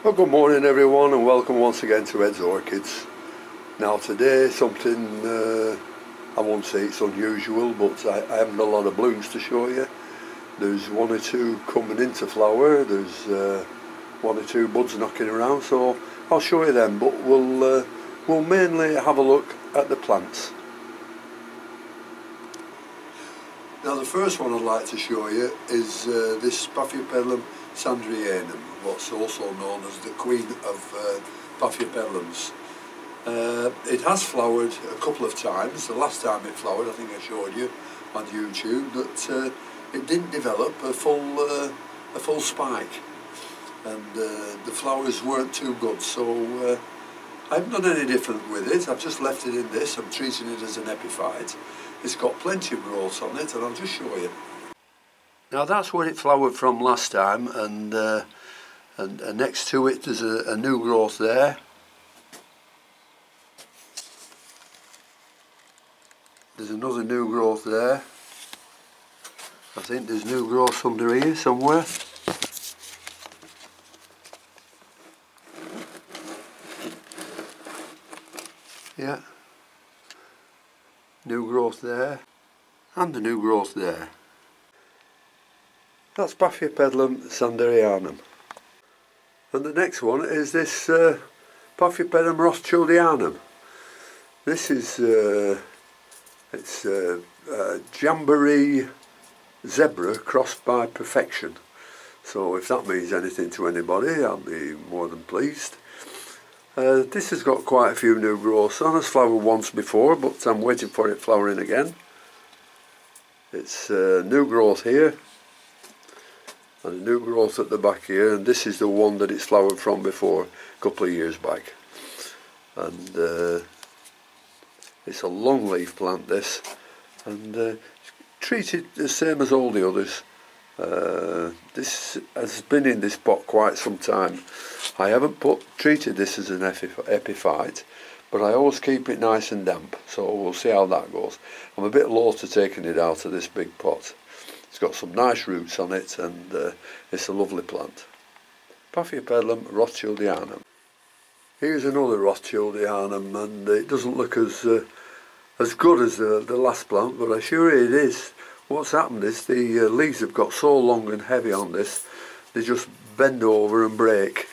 Well, good morning everyone, and welcome once again to Ed's Orchids. Now today something I won't say it's unusual, but I haven't a lot of blooms to show you. There's one or two coming into flower, there's one or two buds knocking around, so I'll show you them, but we'll mainly have a look at the plants. Now the first one I'd like to show you is this Paphiopedilum sandrianum, what's also known as the queen of Paphiopedilums. It has flowered a couple of times. The last time it flowered, I think I showed you on YouTube, that it didn't develop a full spike, and the flowers weren't too good, so I haven't done any different with it. I've just left it in this. I'm treating it as an epiphyte. It's got plenty of growth on it, and I'll just show you. Now that's where it flowered from last time, and next to it there's a new growth there. There's another new growth there. I think there's new growth under here somewhere. Yeah. New growth there. And a new growth there. That's Paphiopedilum sanderianum. And the next one is this Paphiopedilum rothschildianum. This is it's Jamboree zebra crossed by perfection. So if that means anything to anybody, I'll be more than pleased. This has got quite a few new growths on. It's flowered once before, but I'm waiting for it flowering again. It's new growth here, and a new growth at the back here, and this is the one that it's flowered from before, a couple of years back. And it's a long leaf plant, this, and treated the same as all the others. This has been in this pot quite some time. I haven't treated this as an epiphyte, but I always keep it nice and damp, so we'll see how that goes. I'm a bit low to taking it out of this big pot. It's got some nice roots on it, and it's a lovely plant. Paphiopedilum rothschildianum. Here's another rothschildianum, and it doesn't look as good as the last plant, but I assure you it is. What's happened is the leaves have got so long and heavy on this, they just bend over and break.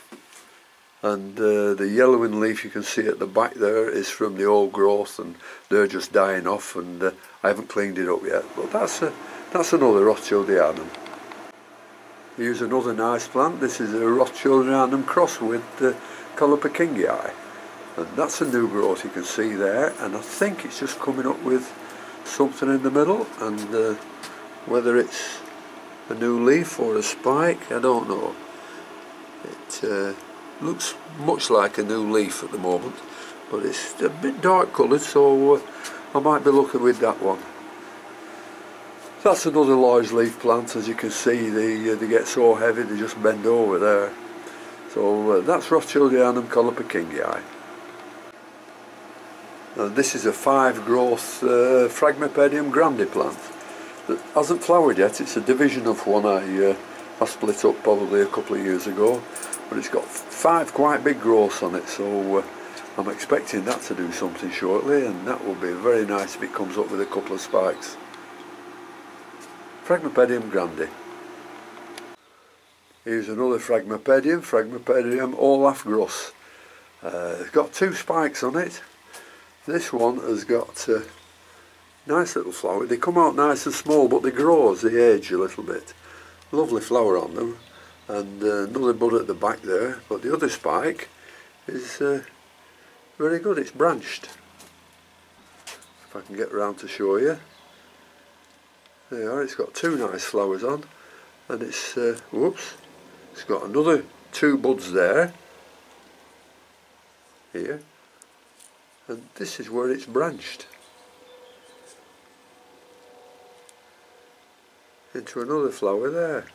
And the yellowing leaf you can see at the back there is from the old growth, and they're just dying off, and I haven't cleaned it up yet. But that's another rothschildianum. Here's another nice plant. This is a rothschildianum cross with Colophokingii, and that's a new growth you can see there, and I think it's just coming up with something in the middle, and whether it's a new leaf or a spike, I don't know. It looks much like a new leaf at the moment, but it's a bit dark coloured, so I might be looking with that one. That's another large leaf plant. As you can see, they get so heavy they just bend over there. So that's Rothschildianum Colophokingii. Now this is a 5-growth Fragment grande plant that hasn't flowered yet. It's a division of one I split up probably a couple of years ago, but it's got 5 quite big growths on it, so I'm expecting that to do something shortly, and that will be very nice if it comes up with a couple of spikes. Fragment grande. Here's another Fragment Olaf Gruss. It's got 2 spikes on it. This one has got nice little flower. They come out nice and small, but they grow as they age a little bit. Lovely flower on them, and another bud at the back there. But the other spike is very good. It's branched. If I can get around to show you. There you are. It's got 2 nice flowers on, and it's whoops. It's got another 2 buds there. Here. And this is where it's branched into another flower there.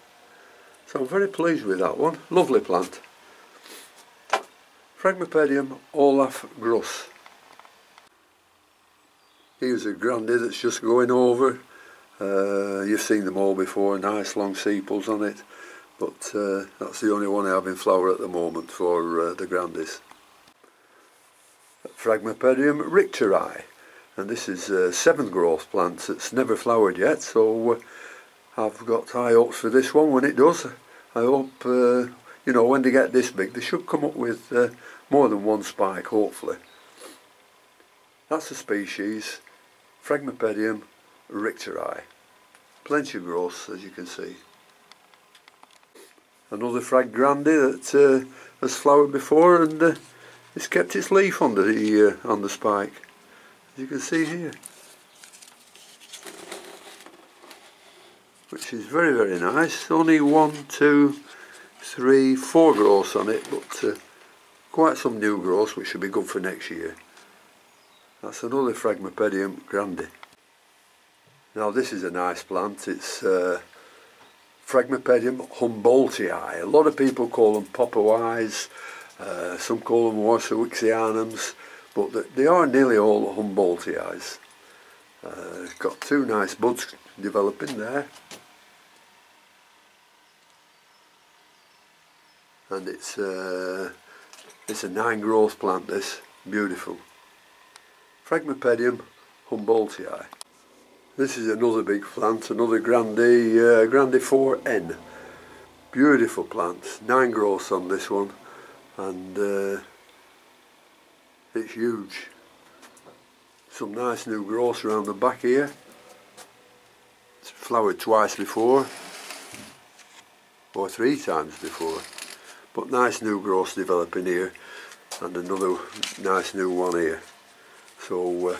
So I'm very pleased with that one. Lovely plant. Fragment Olaf Gruss. Here's a grande that's just going over. You've seen them all before, nice long sepals on it. but that's the only one I have in flower at the moment for the Grandies. Fragment Richterii, and this is a 7th growth plant that's never flowered yet, so I've got high hopes for this one when it does. I hope, you know, when they get this big they should come up with more than one spike, hopefully. That's the species, Fragment Richterii. Plenty of growth, as you can see. Another Frag Grande that has flowered before, and it's kept its leaf on the spike, as you can see here, which is very, very nice. Only 1, 2, 3, 4 growths on it, but quite some new growths, which should be good for next year. That's another Fragment Grande. Now this is a nice plant. It's Fragment Humboldtii. A lot of people call them Popowis, some call them Warsawixianums, but they are nearly all Humboldtii. Got 2 nice buds developing there, and it's a 9 growth plant. This beautiful Fragment Humboldtii. This is another big plant, another Grande 4N. Beautiful plant, 9 growths on this one, and it's huge. Some nice new growths around the back here. It's flowered twice before, or 3 times before, but nice new growths developing here, and another nice new one here. So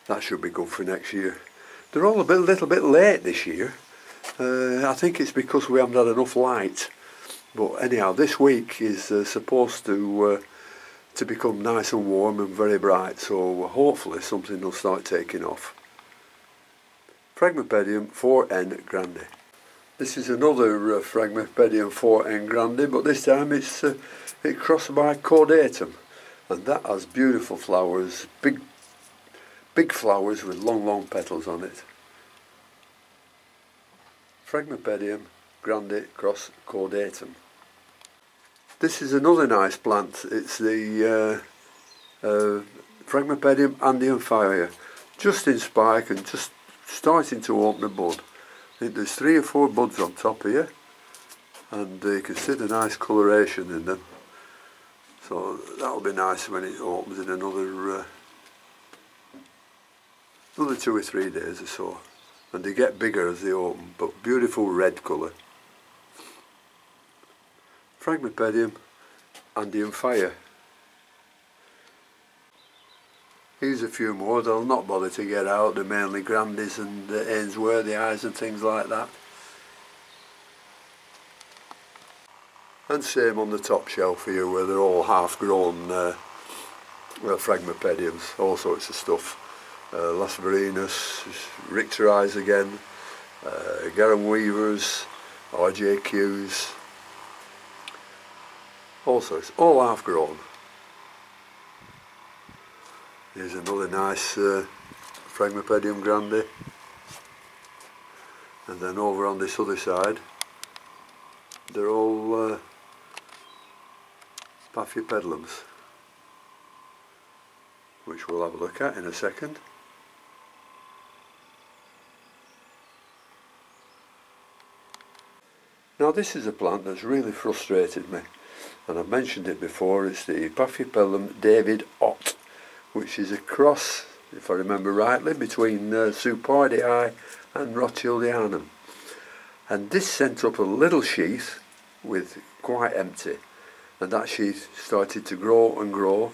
that should be good for next year. They're all a little bit late this year. I think it's because we haven't had enough light. But anyhow, this week is supposed to become nice and warm and very bright. So hopefully something will start taking off. Fragment 4N Grande. This is another Fragment 4N Grande, but this time it's crossed by Caudatum, and that has beautiful flowers, big flowers with long petals on it. Fragment Grande cross Caudatum. This is another nice plant. It's the Fragment Andean Fire, just in spike and just starting to open a bud. I think there's 3 or 4 buds on top here, and you can see the nice coloration in them. So that'll be nice when it opens in another 2 or 3 days or so, and they get bigger as they open, but beautiful red colour. Fragment Andean Fire. Here's a few more. They'll not bother to get out. They're mainly Grandies and Ainsworthies and things like that. And same on the top shelf here, where they're all half grown Fragment all sorts of stuff. Las Verenas, Richterii again, Garum Weavers, RJQs, all sorts, all half grown. Here's another nice Fragment Grande, and then over on this other side they're all Paphiopedilums, which we'll have a look at in a second. Now this is a plant that's really frustrated me, and I've mentioned it before. It's the Paphiopedilum David Ott, which is a cross, if I remember rightly, between Seupardii and Rothschildianum. And this sent up a little sheath with quite empty, and that sheath started to grow and grow,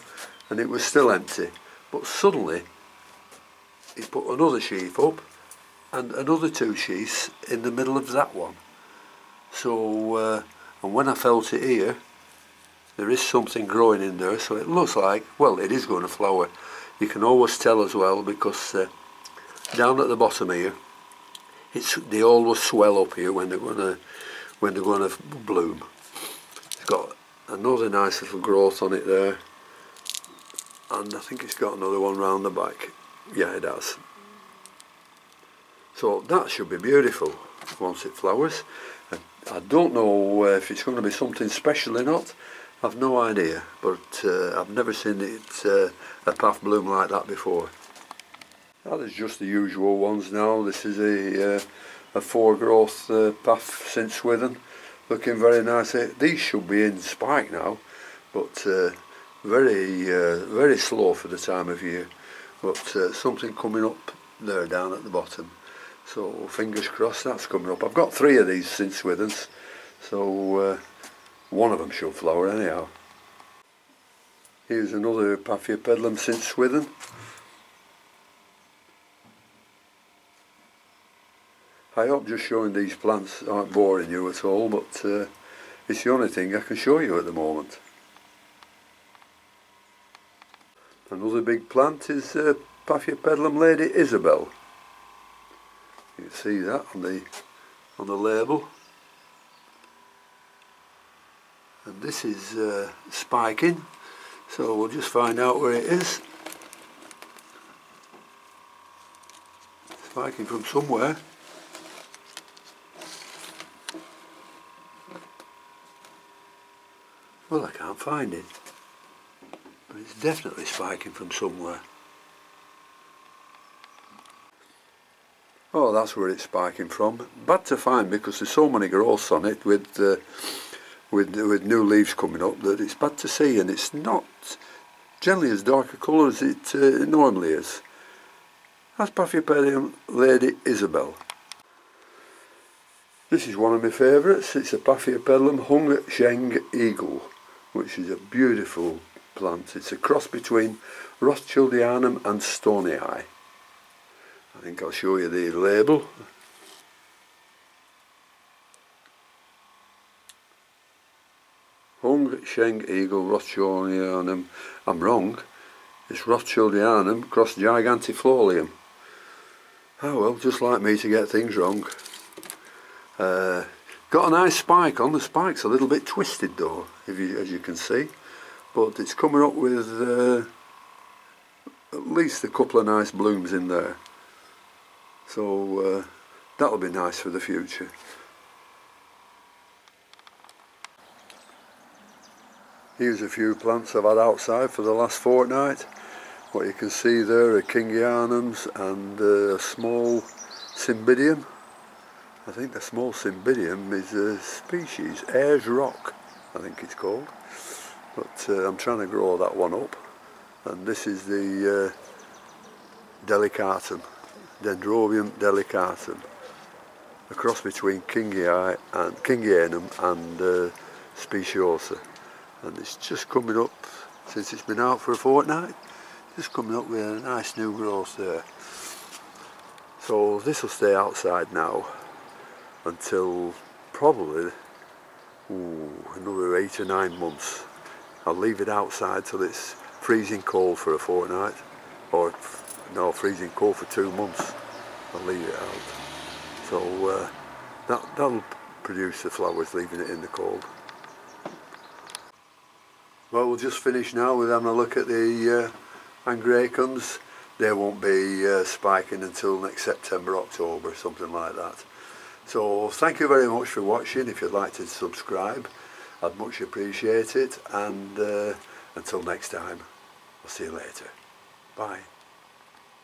and it was still empty. But suddenly it put another sheath up and another 2 sheaths in the middle of that one. So and when I felt it here, there is something growing in there, so it looks like, well, it is going to flower. You can always tell as well, because down at the bottom here, they always swell up here when they're going to bloom. It's got another nice little growth on it there, and I think it's got another one round the back. Yeah, it has. So that should be beautiful once it flowers. I don't know if it's going to be something special or not. I've no idea, but I've never seen it a path bloom like that before. Now there's just the usual ones now. This is a four growth path since Swithin, looking very nice. These should be in spike now, but very slow for the time of year. But something coming up there down at the bottom. So fingers crossed that's coming up. I've got 3 of these since Swithins, so one of them should flower anyhow. Here's another Paphiopedilum since Swithin. I hope just showing these plants aren't boring you at all, but it's the only thing I can show you at the moment. Another big plant is Paphiopedilum Lady Isabel. You can see that on the label. And this is spiking, so we'll just find out where it is. Spiking from somewhere. Well, I can't find it, but it's definitely spiking from somewhere. Oh, that's where it's spiking from. Bad to find because there's so many growths on it with new leaves coming up that it's bad to see, and it's not generally as dark a colour as it normally is. That's Paphiopedilum Lady Isabel. This is one of my favourites. It's a Paphiopedilum Hung Sheng Eagle, which is a beautiful plant. It's a cross between Rothschildianum and Stony Eye. I think I'll show you the label. Hung Sheng Eagle Rothschildianum. I'm wrong. It's Rothschildianum cross Gigantifolium. Oh well, just like me to get things wrong. Got a nice spike on. The spike's a little bit twisted though, as you can see, but it's coming up with at least a couple of nice blooms in there. So that'll be nice for the future. Here's a few plants I've had outside for the last fortnight. What you can see there are Kingianums and a small Cymbidium. I think the small Cymbidium is a species, Ayers Rock, I think it's called. But I'm trying to grow that one up. And this is the Delicatum, Dendrobium delicatum, a cross between Kingianum and Speciosa. And it's just coming up, since it's been out for a fortnight, just coming up with a nice new growth there. So this will stay outside now until probably another 8 or 9 months. I'll leave it outside till it's freezing cold for a fortnight, or no, freezing cold for 2 months. I'll leave it out. So that'll produce the flowers, leaving it in the cold. Well, we'll just finish now with having a look at the Angraecums. They won't be spiking until next September, October, something like that. So thank you very much for watching. If you'd like to subscribe, I'd much appreciate it. And until next time, I'll see you later. Bye.